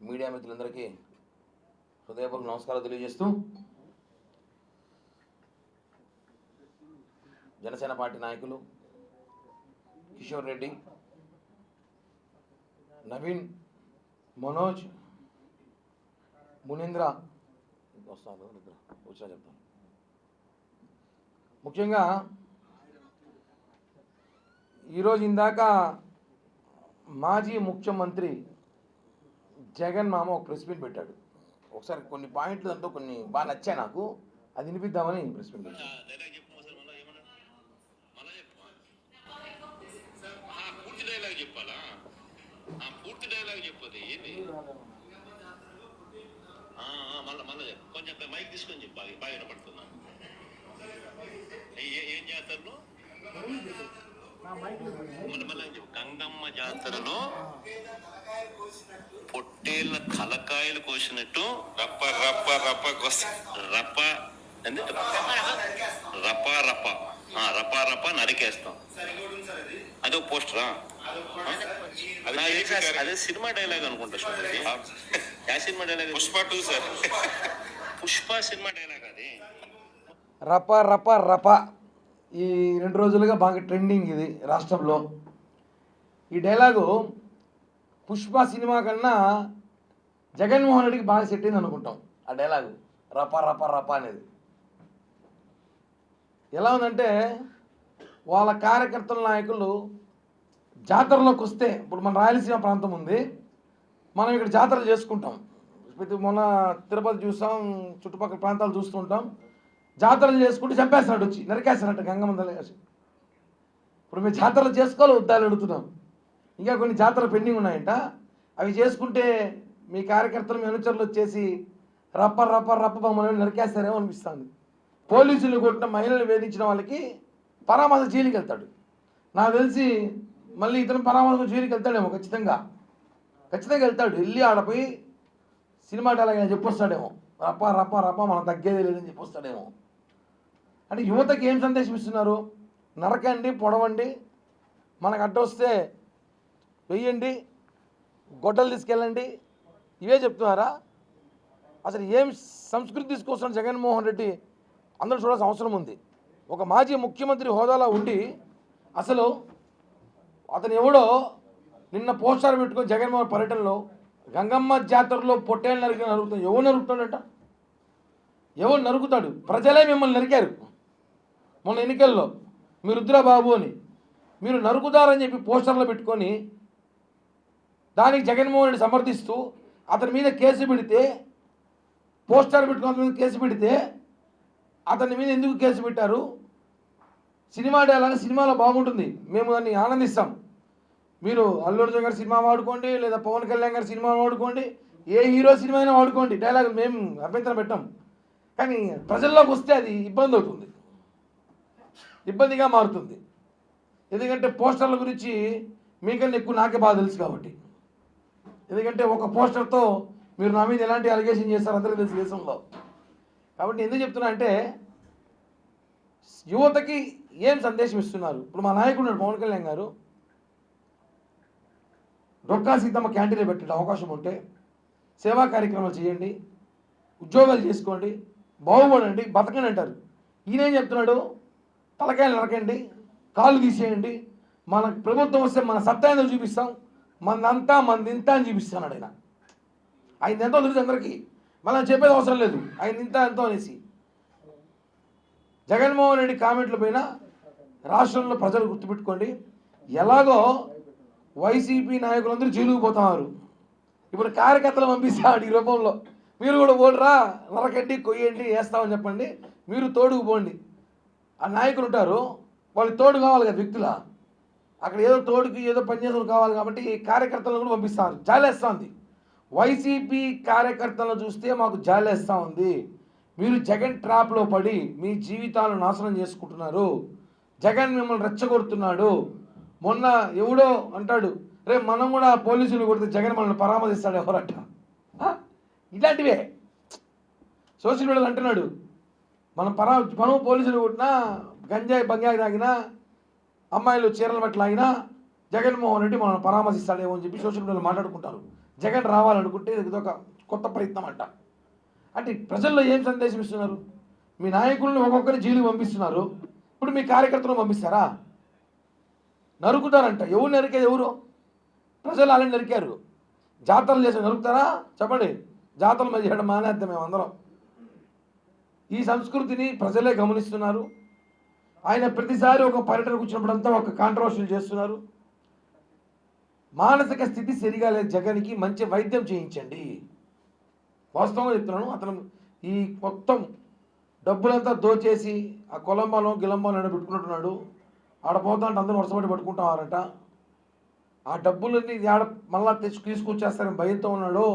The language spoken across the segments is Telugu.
మీడియా మిత్రులందరికీ హృదయపూర్వక నమస్కారాలు తెలియజేస్తూ జనసేన పార్టీ నాయకులు కిషోర్ రెడ్డి, నవీన్, మనోజ్, మునీంద్ర వస్తాను వచ్చినా చెప్తాను. ముఖ్యంగా ఈరోజు ఇందాక మాజీ ముఖ్యమంత్రి జగన్ మామ ఒక ప్రెస్ మీట్ పెట్టాడు. ఒకసారి కొన్ని పాయింట్లు దాంట్లో కొన్ని బాగా నచ్చాయి నాకు, అది వినిపిద్దామని ప్రెస్ మీట్ పెట్టాను. కొంచెం మైక్ తీసుకొని చెప్పాలి, బాగా వినపడుతున్నా. ఏం జాతరలో గంగమ్మ జాతరలో పొట్టేళ్ళ తలకాయలు కోసినట్టు రప్ప రప్ప రప్ప రప్ప రప్ప రప్ప రప్ప రప్ప నరికేస్తాం. అదే పోస్టరా? అదే సినిమా డైలాగ్ అనుకుంటా. Cinema dialogue Pushpa 2 sir. Pushpa cinema dialogue అది. రప రప రప ఈ 2 రోజులుగా బాగా ట్రెండింగ్ ఇది రాష్ట్రంలో. ఈ డైలాగు పుష్ప సినిమా కన్నా జగన్మోహన్ రెడ్డికి బాగా సెట్ అయింది అనుకుంటాం. ఆ డైలాగు రప రప రప అనేది ఎలా ఉందంటే, వాళ్ళ కార్యకర్తల నాయకులు జాతరలోకి వస్తే, ఇప్పుడు మన రాయలసీమ ప్రాంతం ఉంది, మనం ఇక్కడ జాతరలు చేసుకుంటాం. మొన్న తిరుపతి చూస్తాం, చుట్టుపక్కల ప్రాంతాలు చూస్తుంటాం. జాతరలు చేసుకుంటూ చంపేస్తున్నాడు, వచ్చి నరికేస్తున్నట్టు గంగమ్మ తల్లి. ఇప్పుడు మేము జాతరలు చేసుకోవాలి వద్దాలు అడుగుతున్నాం. ఇంకా కొన్ని జాతరలు పెండింగ్ ఉన్నాయంట. అవి చేసుకుంటే మీ కార్యకర్తలు, మీ అనుచరులు వచ్చేసి రప్ప రప్ప రప్ప మమ్మల్ని నరికేస్తారేమో అనిపిస్తుంది. పోలీసులు కొట్టిన మహిళలు వేధించిన వాళ్ళకి పరామర్శ జైలుకి వెళ్తాడు. నాకు తెలిసి మళ్ళీ ఇతను పరామర్శ జైలుకి వెళ్తాడేమో, ఖచ్చితంగా వెళ్తాడు. వెళ్ళి ఆడపోయి సినిమా డైలాగ్ చెప్పొస్తాడేమో, రప్ప రప్ప రప్ప మనం తగ్గేది లేదని చెప్పొస్తాడేమో. అంటే యువతకి ఏం సందేశం ఇస్తున్నారు? నరకండి, పొడవండి, మనకు అడ్డొస్తే వెయ్యండి, గొడ్డలు తీసుకెళ్ళండి, ఇవే చెప్తున్నారా? అసలు ఏం సంస్కృతి తీసుకొస్తున్న జగన్మోహన్ రెడ్డి అందరూ చూడాల్సిన అవసరం ఉంది. ఒక మాజీ ముఖ్యమంత్రి హోదాలో ఉండి అసలు అతను ఎవడో నిన్న పోస్టర్ పెట్టుకొని జగన్మోహన్ పర్యటనలో గంగమ్మ జాతరలో పొట్టేళ్ళు నరుగుతాడు. ఎవరు నరుకుతాడట? ఎవరు నరుకుతాడు? ప్రజలే మిమ్మల్ని నరికారు మొన్న ఎన్నికల్లో. మీరు రుద్రబాబు అని మీరు నరుకుతారని చెప్పి పోస్టర్లో పెట్టుకొని దానికి జగన్మోహన్ రెడ్డి సమర్థిస్తూ అతని మీద కేసు పెడితే, పోస్టర్ పెట్టుకుని అతని మీద కేసు పెడితే అతని మీద ఎందుకు కేసు పెట్టారు? సినిమా డైలాగ్ సినిమాలో బాగుంటుంది, మేము దాన్ని ఆనందిస్తాం. మీరు అల్లు అర్జున్ గారి సినిమా వాడుకోండి, లేదా పవన్ కళ్యాణ్ గారి సినిమా వాడుకోండి, ఏ హీరో సినిమా అయినా వాడుకోండి, డైలాగ్ మేము అభ్యంతరం పెట్టాం. కానీ ప్రజల్లోకి వస్తే అది ఇబ్బంది అవుతుంది, ఇబ్బందిగా మారుతుంది. ఎందుకంటే పోస్టర్ల గురించి మీకన్నా ఎక్కువ నాకే బాగా తెలుసు కాబట్టి. ఎందుకంటే ఒక పోస్టర్తో మీరు నా మీద ఎలాంటి అలిగేషన్ చేస్తారు అందరికీ తెలుసు దేశంలో. కాబట్టి ఎందుకు చెప్తున్నా అంటే, యువతకి ఏం సందేశం ఇస్తున్నారు? ఇప్పుడు మా నాయకుడు పవన్ కళ్యాణ్ గారు డొక్కా సీతమ్మ క్యాంటీన్లో పెట్టే అవకాశం ఉంటే సేవా కార్యక్రమాలు చేయండి, ఉద్యోగాలు చేసుకోండి, బాగుపడండి, బతకండి అంటారు. ఈయనేం చెప్తున్నాడు? తలకాయలు నరకండి, కాళ్ళు తీసేయండి, మన ప్రభుత్వం వస్తే మన సత్తా ఏందో చూపిస్తాం, మందంతా మందింత అని చూపిస్తున్నాడు ఆయన. ఆయన ఎంతో తెలుసు అందరికీ, మళ్ళీ చెప్పేది అవసరం లేదు, ఆయన ఇంత ఎంతో అనేసి. జగన్మోహన్ రెడ్డి కామెంట్ల పైన రాష్ట్రంలో ప్రజలు గుర్తుపెట్టుకోండి, ఎలాగో వైసీపీ నాయకులందరూ జైలుకు పోతున్నారు. ఇప్పుడు కార్యకర్తలు పంపిస్తాడు ఈ రూపంలో, మీరు కూడా పోండిరా, నరకండి, కొయ్యండి, వేస్తామని చెప్పండి, మీరు తోడుకు పోండి. ఆ నాయకులు ఉంటారు, వాళ్ళు తోడు కావాలి కదా వ్యక్తుల, అక్కడ ఏదో తోడుకి ఏదో పనిచేసులు కావాలి కాబట్టి ఈ కార్యకర్తలను కూడా పంపిస్తారు. జాలేస్తుంది. వైసీపీ కార్యకర్తలను చూస్తే మాకు జాలేస్తూ ఉంది. మీరు జగన్ ట్రాప్లో పడి మీ జీవితాలను నాశనం చేసుకుంటున్నారు. జగన్ మిమ్మల్ని రెచ్చగొడుతున్నాడు. మొన్న ఎవడో అంటాడు, రేపు మనం కూడా పోలీసులు కొడితే జగన్ మనల్ని పరామర్శిస్తాడు ఎవరట. ఇలాంటివే సోషల్ మీడియాలో అంటున్నాడు, మనం పోలీసులు కొట్టినా, గంజాయి బంగాయి తాగినా, అమ్మాయిలు చీరల బట్టి లాగినా జగన్మోహన్ రెడ్డి మనల్ని పరామర్శిస్తాడేమో అని చెప్పి సోషల్ మీడియాలో మాట్లాడుకుంటారు. జగన్ రావాలనుకుంటే ఇది ఒక కొత్త ప్రయత్నం అంట. అంటే ప్రజల్లో ఏం సందేశం ఇస్తున్నారు? మీ నాయకులను ఒక్కొక్కరిని జైలుకి పంపిస్తున్నారు, ఇప్పుడు మీ కార్యకర్తలను పంపిస్తారా? నరుకుతారంట. ఎవరు నరికేది? ఎవరు? ప్రజలు అలాంటి నరికారు. జాతరలు చేసి నరుకుతారా? చెప్పండి. జాతరలు మీద చేయడం మానేద్దాం మేమందరం. ఈ సంస్కృతిని ప్రజలే గమనిస్తున్నారు. ఆయన ప్రతిసారి ఒక పర్యటనకు వచ్చినప్పుడంతా ఒక కాంట్రవర్షియల్ చేస్తున్నారు. మానసిక స్థితి సరిగా లేదు జగన్కి, మంచి వైద్యం చేయించండి. వాస్తవంగా చెప్తున్నాను. అతను ఈ మొత్తం డబ్బులంతా దోచేసి ఆ కొలంబాలో గిలంబాలో పెట్టుకున్నట్టున్నాడు. ఆడ పోతా అంటే అందరూ వర్షపడి పట్టుకుంటావారంట. ఆ డబ్బులన్నీ ఆడ మళ్ళా తీసుకొచ్చేస్తారని భయంతో ఉన్నాడు,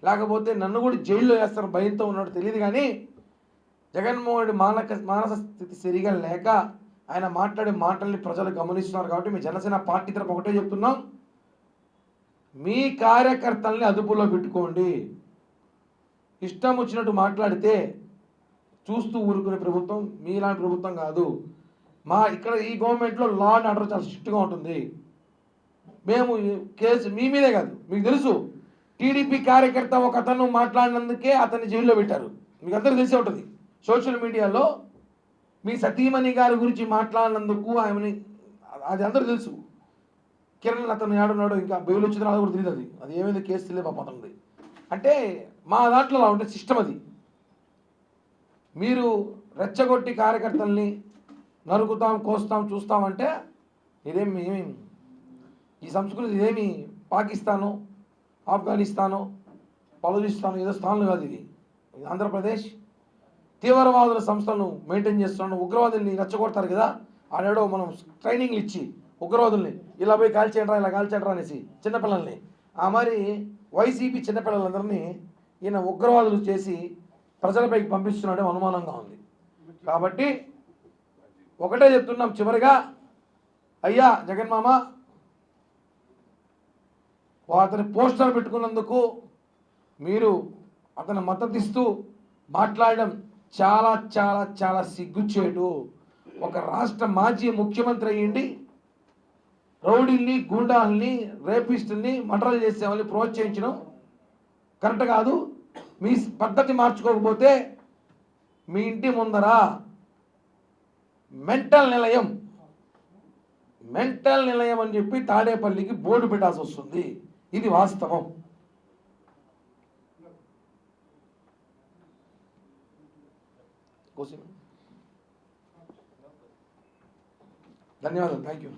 లేకపోతే నన్ను కూడా జైల్లో వేస్తారని భయంతో ఉన్నాడు తెలియదు. కానీ జగన్మోహన్ రెడ్డి మానసిక స్థితి సరిగా లేక ఆయన మాట్లాడే మాటల్ని ప్రజలు గమనిస్తున్నారు. కాబట్టి మీ జనసేన పార్టీ తరపు ఒకటే చెప్తున్నాం, మీ కార్యకర్తల్ని అదుపులో పెట్టుకోండి. ఇష్టం వచ్చినట్టు మాట్లాడితే చూస్తూ ఊరుకునే ప్రభుత్వం మీలాంటి ప్రభుత్వం కాదు. ఇక్కడ ఈ గవర్నమెంట్లో లా అండ్ ఆర్డర్ చాలా స్ట్రిక్ట్గా ఉంటుంది. మేము కేసు మీ మీదే కాదు, మీకు తెలుసు టీడీపీ కార్యకర్త ఒక అతను మాట్లాడినందుకే అతన్ని జైల్లో పెట్టారు. మీకు అందరికీ తెలిసే ఉంటుంది. సోషల్ మీడియాలో మీ సతీమణి గారి గురించి మాట్లాడినందుకు ఆమెని, అది అందరూ తెలుసు. కిరణ్ అతను ఏడున్నాడు, ఇంకా బెయిల్ వచ్చిన తర్వాత కూడా తెలియదు. అది ఏమైంది కేసు తెలియదు పాప అతనిది. అంటే మా దాంట్లో అలా ఉంటే సిస్టమ్ అది. మీరు రెచ్చగొట్టి కార్యకర్తల్ని నరుకుతాం, కోస్తాం, చూస్తామంటే ఇదేమి ఈ సంస్కృతి ఇదేమి పాకిస్తాను, ఆఫ్ఘనిస్తాను, బలూచిస్తాను ఏదో స్థానాలు కాదు. ఇది ఆంధ్రప్రదేశ్. తీవ్రవాదుల సంస్థలను మెయింటైన్ చేస్తున్నాను. ఉగ్రవాదుల్ని రెచ్చగొడతారు కదా, ఆడేడో మనం ట్రైనింగ్లు ఇచ్చి ఉగ్రవాదుల్ని ఇలా పోయి కాల్చేయండిరా, ఇలా కాల్చేయండిరా అనేసి చిన్నపిల్లల్ని, ఆ మరి వైసీపీ చిన్నపిల్లలందరినీ ఈయన ఉగ్రవాదులు చేసి ప్రజలపైకి పంపిస్తున్నాడే అనుమానంగా ఉంది. కాబట్టి ఒకటే చెప్తున్నాం చివరిగా, అయ్యా జగన్ మామ, అతని పోస్టర్ పెట్టుకున్నందుకు మీరు అతను మద్దతు ఇస్తూ మాట్లాడడం చాలా చాలా చాలా సిగ్గుచేటు. ఒక రాష్ట్ర మాజీ ముఖ్యమంత్రి అయ్యిండి రౌడీల్ని, గూండాల్ని, రేపిస్టుల్ని, మర్డర్లు చేసే వాళ్ళని ప్రోత్సహించడం కరెక్ట్ కాదు. మీ పద్ధతి మార్చుకోకపోతే మీ ఇంటి ముందర మెంటల్ నిలయం అని చెప్పి తాడేపల్లికి బోర్డు పెట్టాల్సి వస్తుంది. ఇది వాస్తవం. ధన్యవాదాలు. Thank you.